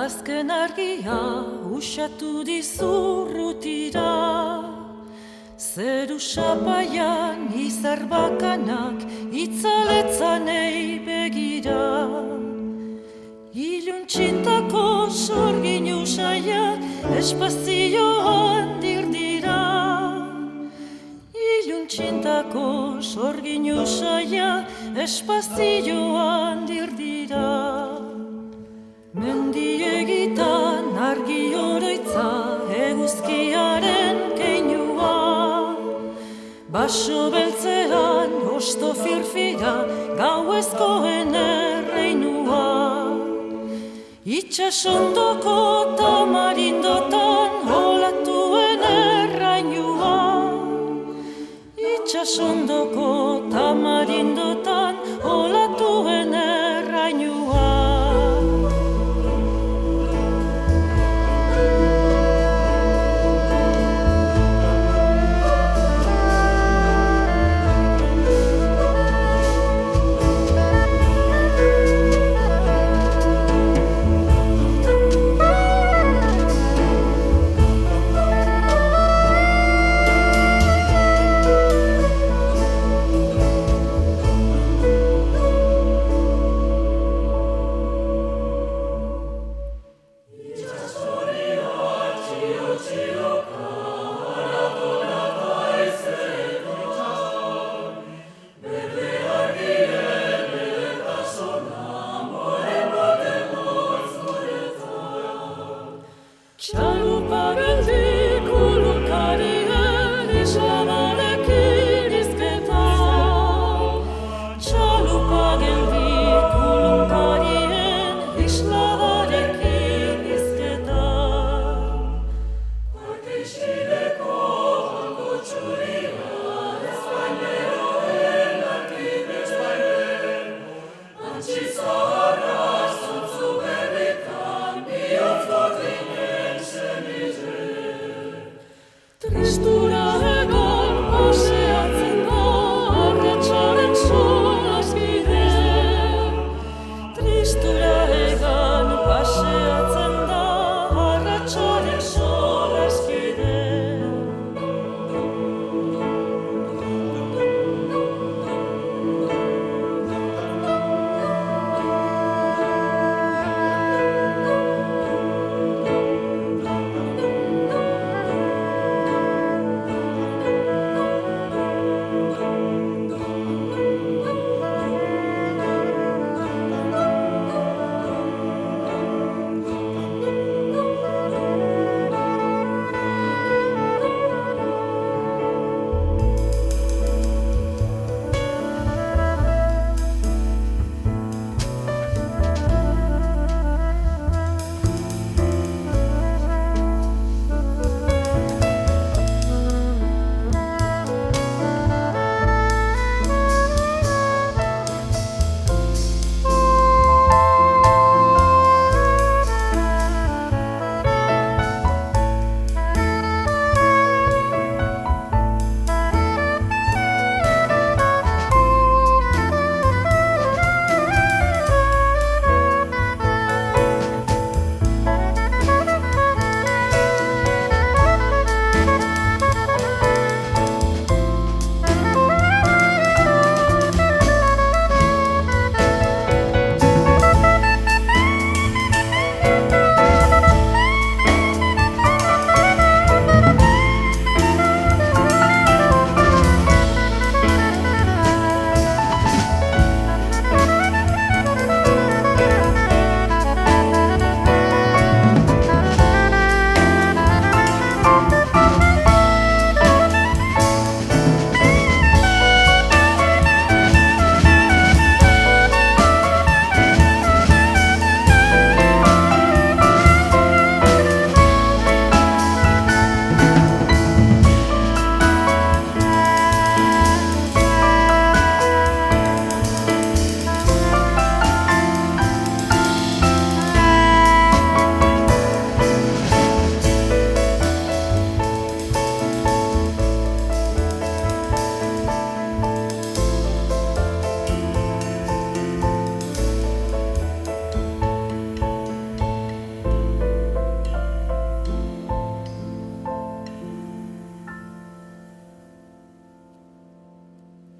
azken argia usatu dizurrutira. Zeru sapaian izar bakanak itzaletzanei begira. Iluntxintako sorgin usaiak espazioan dirdira. Iluntxintako sorgin usaiak espazioan dirdira. Mendiegitan argi oroitza eguzkiaren keinua. Baso beltzean osto firfira gauezkoen erreinua. Itxasondoko tamarindotan olatuen errainua. Itxasondoko tamarindotan olatuen errainua.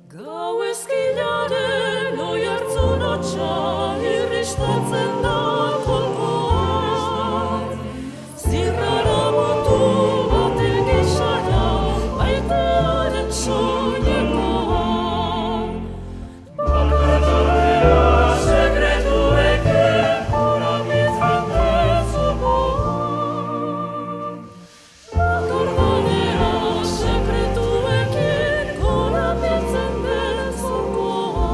Gau ezkilaren oi hartzun hotxa irristatzen da kolkoa. Zirrara mutu baten gixara baitearen soinekoa. Bakardadea sekretuekin horabitzen dezukoa. Bakardadea sekretuekin horabitzen dezukoa.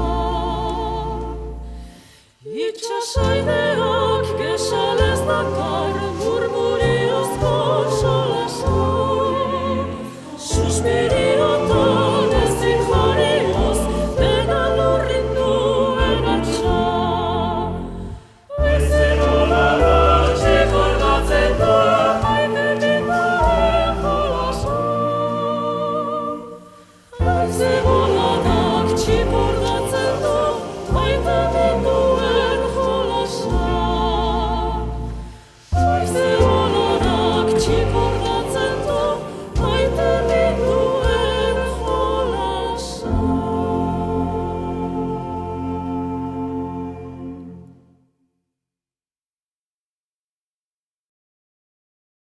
Itxasaideak gesalez dakar murmuriozko solasa. Suspiriotan ezin jarrioz dena lurrin duen atxa. Ezen olala txekordatzen da maite bitaren jolasa.